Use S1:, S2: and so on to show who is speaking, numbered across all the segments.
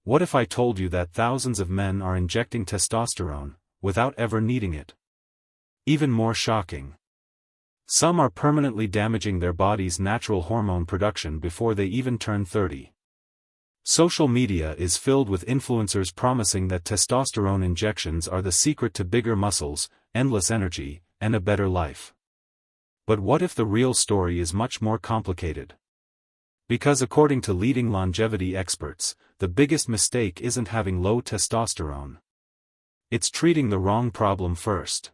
S1: What if I told you that thousands of men are injecting testosterone, without ever needing it? Even more shocking. Some are permanently damaging their body's natural hormone production before they even turn 30. Social media is filled with influencers promising that testosterone injections are the secret to bigger muscles, endless energy, and a better life. But what if the real story is much more complicated? Because according to leading longevity experts, the biggest mistake isn't having low testosterone. It's treating the wrong problem first.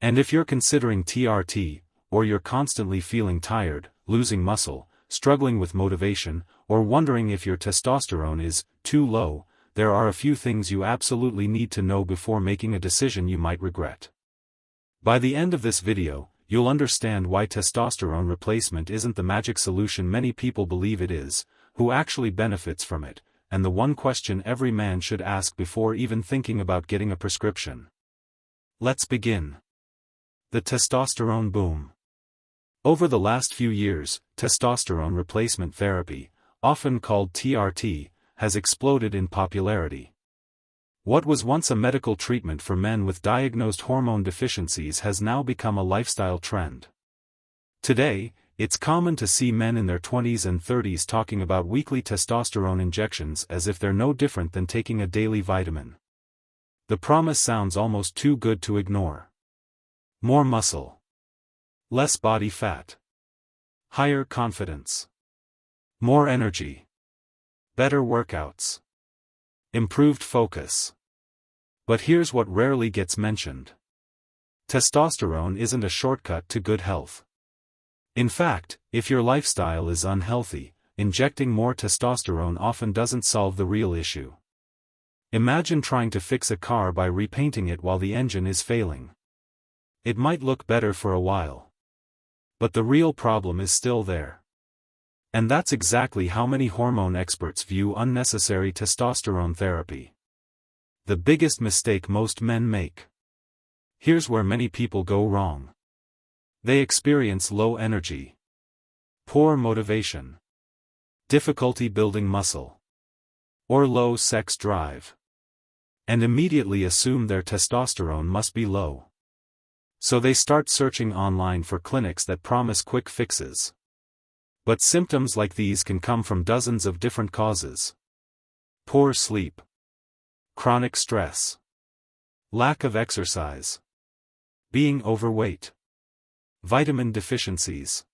S1: And if you're considering TRT, or you're constantly feeling tired, losing muscle, struggling with motivation, or wondering if your testosterone is too low, there are a few things you absolutely need to know before making a decision you might regret. By the end of this video, you'll understand why testosterone replacement isn't the magic solution many people believe it is, who actually benefits from it, and the one question every man should ask before even thinking about getting a prescription. Let's begin. The testosterone boom. Over the last few years, testosterone replacement therapy, often called TRT, has exploded in popularity. What was once a medical treatment for men with diagnosed hormone deficiencies has now become a lifestyle trend. Today, it's common to see men in their 20s and 30s talking about weekly testosterone injections as if they're no different than taking a daily vitamin. The promise sounds almost too good to ignore. More muscle. Less body fat. Higher confidence. More energy. Better workouts. Improved focus. But here's what rarely gets mentioned. Testosterone isn't a shortcut to good health. In fact, if your lifestyle is unhealthy, injecting more testosterone often doesn't solve the real issue. Imagine trying to fix a car by repainting it while the engine is failing. It might look better for a while. But the real problem is still there. And that's exactly how many hormone experts view unnecessary testosterone therapy. The biggest mistake most men make. Here's where many people go wrong. They experience low energy, poor motivation, difficulty building muscle, or low sex drive, and immediately assume their testosterone must be low. So they start searching online for clinics that promise quick fixes. But symptoms like these can come from dozens of different causes. Poor sleep, chronic stress, lack of exercise, being overweight, vitamin deficiencies,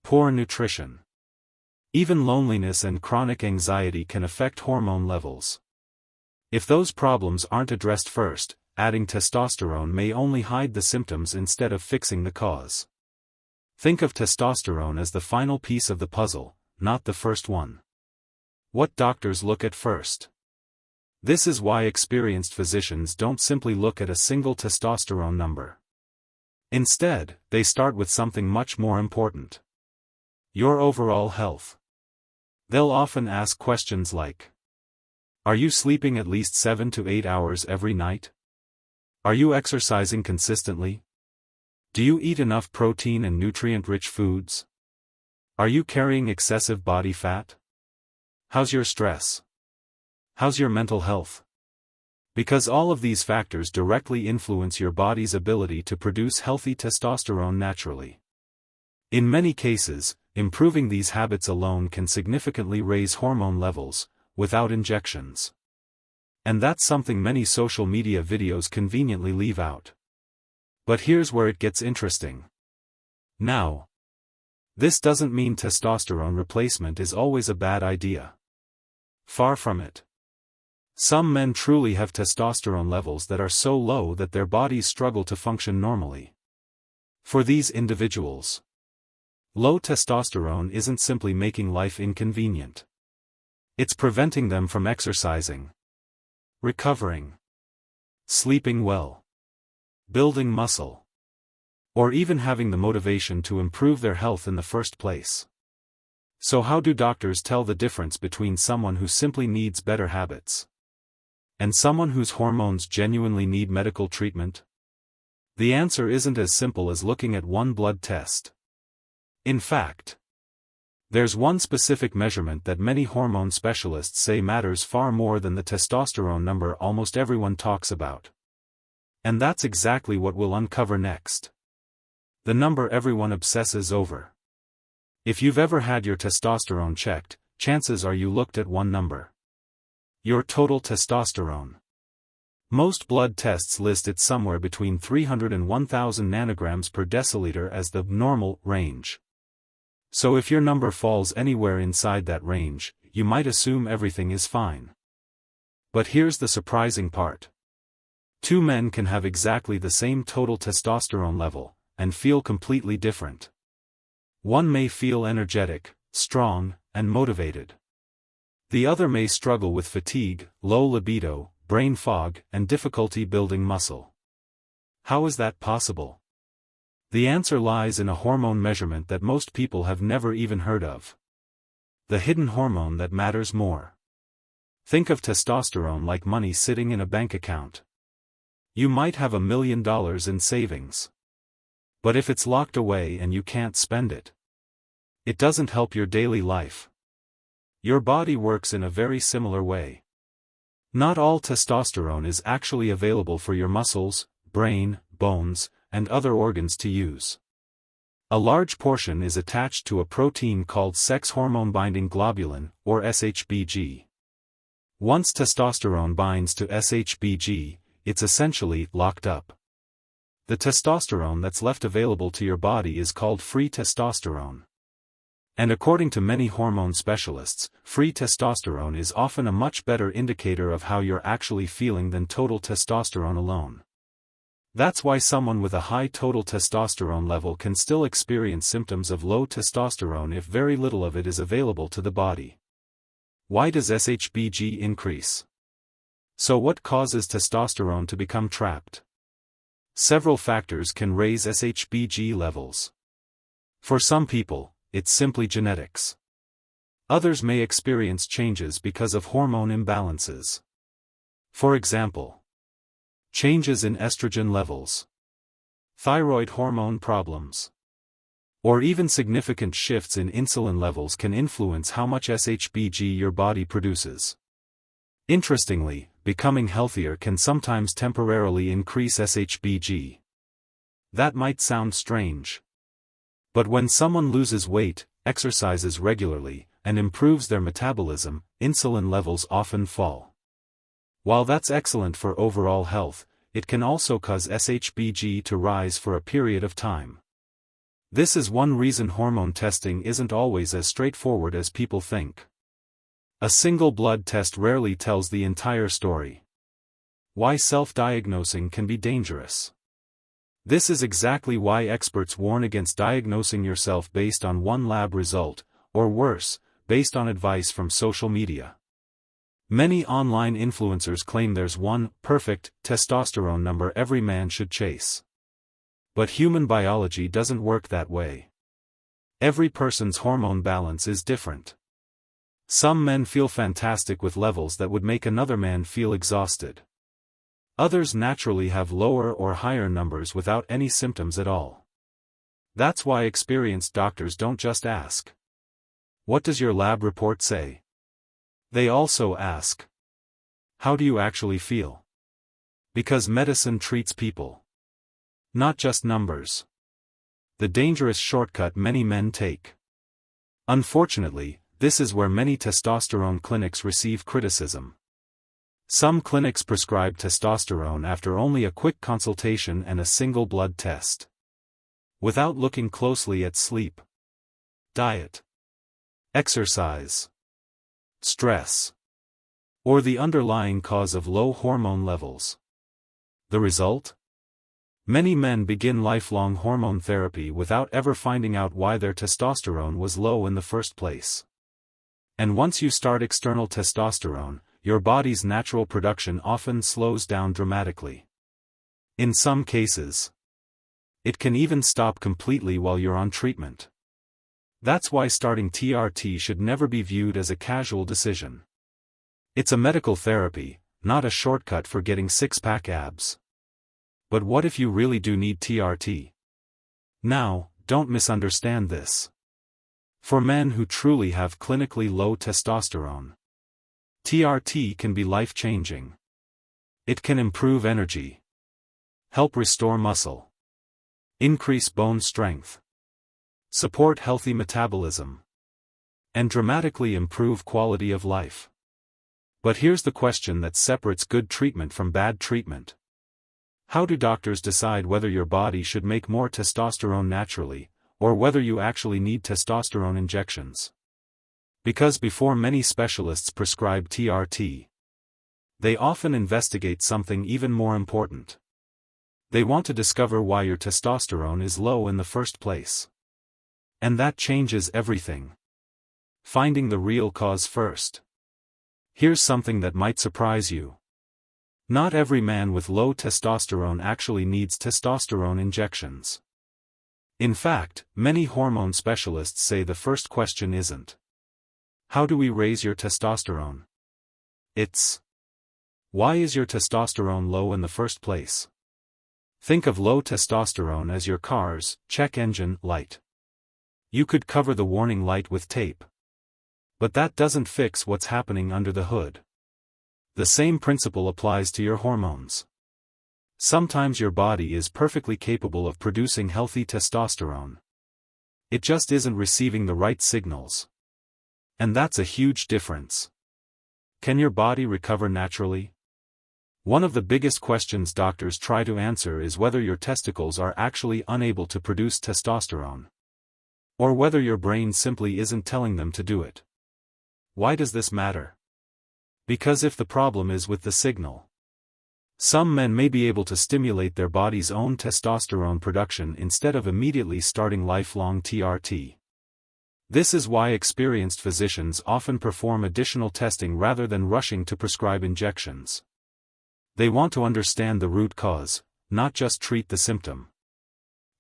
S1: poor nutrition. Even loneliness and chronic anxiety can affect hormone levels. If those problems aren't addressed first, adding testosterone may only hide the symptoms instead of fixing the cause. Think of testosterone as the final piece of the puzzle, not the first one. What doctors look at first. This is why experienced physicians don't simply look at a single testosterone number. Instead, they start with something much more important. Your overall health. They'll often ask questions like, are you sleeping at least 7 to 8 hours every night? Are you exercising consistently? Do you eat enough protein and nutrient-rich foods? Are you carrying excessive body fat? How's your stress? How's your mental health? Because all of these factors directly influence your body's ability to produce healthy testosterone naturally. In many cases, improving these habits alone can significantly raise hormone levels, without injections. And that's something many social media videos conveniently leave out. But here's where it gets interesting. Now, this doesn't mean testosterone replacement is always a bad idea. Far from it. Some men truly have testosterone levels that are so low that their bodies struggle to function normally. For these individuals, low testosterone isn't simply making life inconvenient. It's preventing them from exercising, recovering, sleeping well, building muscle, or even having the motivation to improve their health in the first place. So how do doctors tell the difference between someone who simply needs better habits and someone whose hormones genuinely need medical treatment? The answer isn't as simple as looking at one blood test. In fact, There's one specific measurement that many hormone specialists say matters far more than the testosterone number almost everyone talks about. And that's exactly what we'll uncover next. The number everyone obsesses over. If you've ever had your testosterone checked, chances are you looked at one number. Your total testosterone. Most blood tests list it somewhere between 300 and 1000 nanograms per deciliter as the normal range. So if your number falls anywhere inside that range, you might assume everything is fine. But here's the surprising part. Two men can have exactly the same total testosterone level, and feel completely different. One may feel energetic, strong, and motivated. The other may struggle with fatigue, low libido, brain fog, and difficulty building muscle. How is that possible? The answer lies in a hormone measurement that most people have never even heard of. The hidden hormone that matters more. Think of testosterone like money sitting in a bank account. You might have $1 million in savings. But if it's locked away and you can't spend it, it doesn't help your daily life. Your body works in a very similar way. Not all testosterone is actually available for your muscles, brain, bones, and other organs to use. A large portion is attached to a protein called sex hormone binding globulin, or SHBG. Once testosterone binds to SHBG, it's essentially locked up. The testosterone that's left available to your body is called free testosterone. And according to many hormone specialists, free testosterone is often a much better indicator of how you're actually feeling than total testosterone alone. That's why someone with a high total testosterone level can still experience symptoms of low testosterone if very little of it is available to the body. Why does SHBG increase? So what causes testosterone to become trapped? Several factors can raise SHBG levels. For some people, it's simply genetics. Others may experience changes because of hormone imbalances. For example, changes in estrogen levels, thyroid hormone problems, or even significant shifts in insulin levels can influence how much SHBG your body produces. Interestingly, becoming healthier can sometimes temporarily increase SHBG. That might sound strange. But when someone loses weight, exercises regularly, and improves their metabolism, insulin levels often fall. While that's excellent for overall health, it can also cause SHBG to rise for a period of time. This is one reason hormone testing isn't always as straightforward as people think. A single blood test rarely tells the entire story. Why self-diagnosing can be dangerous. This is exactly why experts warn against diagnosing yourself based on one lab result, or worse, based on advice from social media. Many online influencers claim there's one perfect testosterone number every man should chase. But human biology doesn't work that way. Every person's hormone balance is different. Some men feel fantastic with levels that would make another man feel exhausted. Others naturally have lower or higher numbers without any symptoms at all. That's why experienced doctors don't just ask, "What does your lab report say?" They also ask, "How do you actually feel?" Because medicine treats people, not just numbers. The dangerous shortcut many men take. Unfortunately, this is where many testosterone clinics receive criticism. Some clinics prescribe testosterone after only a quick consultation and a single blood test, without looking closely at sleep, diet, exercise, stress, or the underlying cause of low hormone levels. The result? Many men begin lifelong hormone therapy without ever finding out why their testosterone was low in the first place. And once you start external testosterone, your body's natural production often slows down dramatically. In some cases, it can even stop completely while you're on treatment. That's why starting TRT should never be viewed as a casual decision. It's a medical therapy, not a shortcut for getting six-pack abs. But what if you really do need TRT? Now, don't misunderstand this. For men who truly have clinically low testosterone, TRT can be life-changing. It can improve energy, help restore muscle, increase bone strength, support healthy metabolism, and dramatically improve quality of life. But here's the question that separates good treatment from bad treatment. How do doctors decide whether your body should make more testosterone naturally, or whether you actually need testosterone injections? Because before many specialists prescribe TRT, they often investigate something even more important. They want to discover why your testosterone is low in the first place. And that changes everything. Finding the real cause first. Here's something that might surprise you. Not every man with low testosterone actually needs testosterone injections. In fact, many hormone specialists say the first question isn't, "How do we raise your testosterone?" It's, "Why is your testosterone low in the first place?" Think of low testosterone as your car's check engine light. You could cover the warning light with tape, but that doesn't fix what's happening under the hood. The same principle applies to your hormones. Sometimes your body is perfectly capable of producing healthy testosterone. It just isn't receiving the right signals. And that's a huge difference. Can your body recover naturally? One of the biggest questions doctors try to answer is whether your testicles are actually unable to produce testosterone, or whether your brain simply isn't telling them to do it. Why does this matter? Because if the problem is with the signal, some men may be able to stimulate their body's own testosterone production instead of immediately starting lifelong TRT. This is why experienced physicians often perform additional testing rather than rushing to prescribe injections. They want to understand the root cause, not just treat the symptom.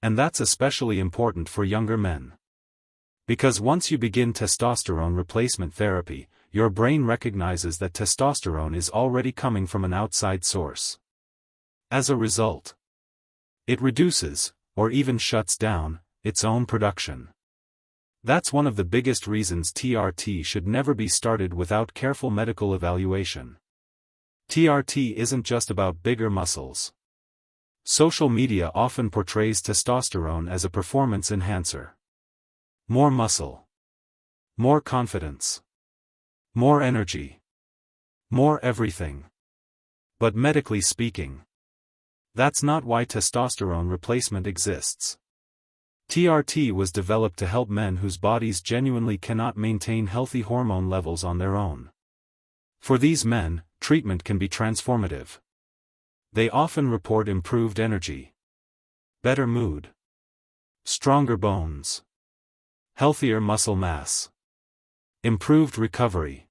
S1: And that's especially important for younger men. Because once you begin testosterone replacement therapy, your brain recognizes that testosterone is already coming from an outside source. As a result, it reduces, or even shuts down, its own production. That's one of the biggest reasons TRT should never be started without careful medical evaluation. TRT isn't just about bigger muscles. Social media often portrays testosterone as a performance enhancer. More muscle. More confidence. More energy. More everything. But medically speaking, that's not why testosterone replacement exists. TRT was developed to help men whose bodies genuinely cannot maintain healthy hormone levels on their own. For these men, treatment can be transformative. They often report improved energy, better mood, stronger bones, healthier muscle mass, improved recovery,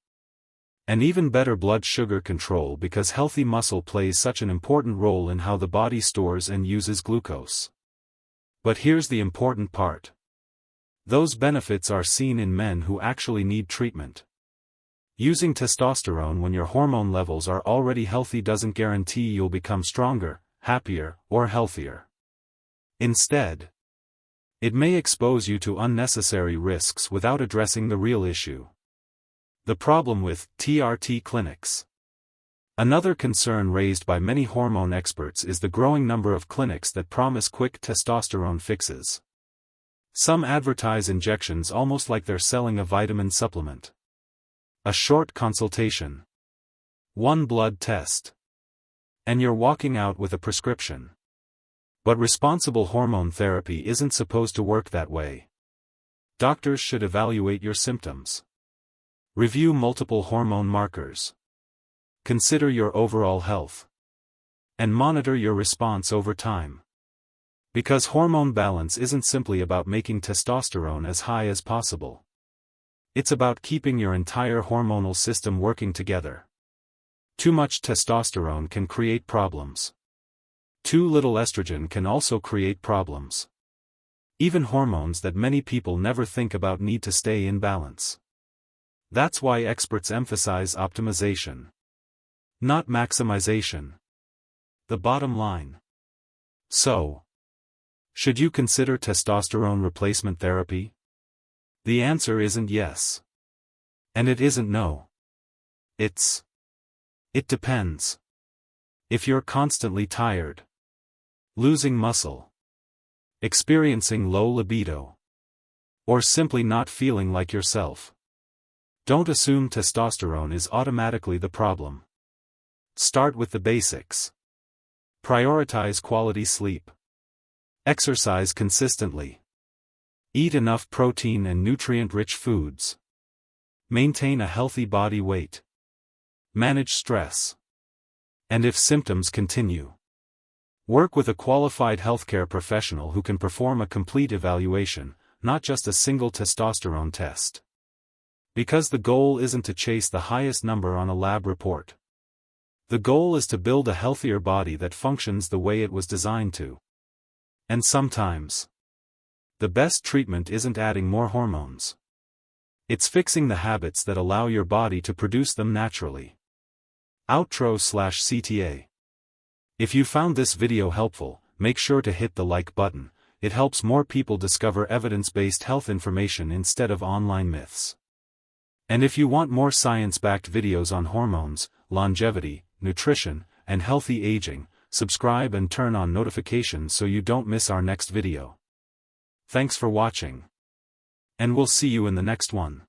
S1: and even better blood sugar control because healthy muscle plays such an important role in how the body stores and uses glucose. But here's the important part. Those benefits are seen in men who actually need treatment. Using testosterone when your hormone levels are already healthy doesn't guarantee you'll become stronger, happier, or healthier. Instead, it may expose you to unnecessary risks without addressing the real issue. The problem with TRT clinics. Another concern raised by many hormone experts is the growing number of clinics that promise quick testosterone fixes. Some advertise injections almost like they're selling a vitamin supplement. A short consultation, one blood test, and you're walking out with a prescription. But responsible hormone therapy isn't supposed to work that way. Doctors should evaluate your symptoms. Review multiple hormone markers. Consider your overall health. And monitor your response over time. Because hormone balance isn't simply about making testosterone as high as possible. It's about keeping your entire hormonal system working together. Too much testosterone can create problems. Too little estrogen can also create problems. Even hormones that many people never think about need to stay in balance. That's why experts emphasize optimization, not maximization. The bottom line. So, should you consider testosterone replacement therapy? The answer isn't yes. And it isn't no. It depends. If you're constantly tired, losing muscle, experiencing low libido, or simply not feeling like yourself, don't assume testosterone is automatically the problem. Start with the basics. Prioritize quality sleep. Exercise consistently. Eat enough protein and nutrient-rich foods. Maintain a healthy body weight. Manage stress. And if symptoms continue, work with a qualified healthcare professional who can perform a complete evaluation, not just a single testosterone test. Because the goal isn't to chase the highest number on a lab report. The goal is to build a healthier body that functions the way it was designed to. And sometimes, the best treatment isn't adding more hormones. It's fixing the habits that allow your body to produce them naturally. Outro/CTA. If you found this video helpful, make sure to hit the like button. It helps more people discover evidence-based health information instead of online myths. And if you want more science-backed videos on hormones, longevity, nutrition, and healthy aging, subscribe and turn on notifications so you don't miss our next video. Thanks for watching. And we'll see you in the next one.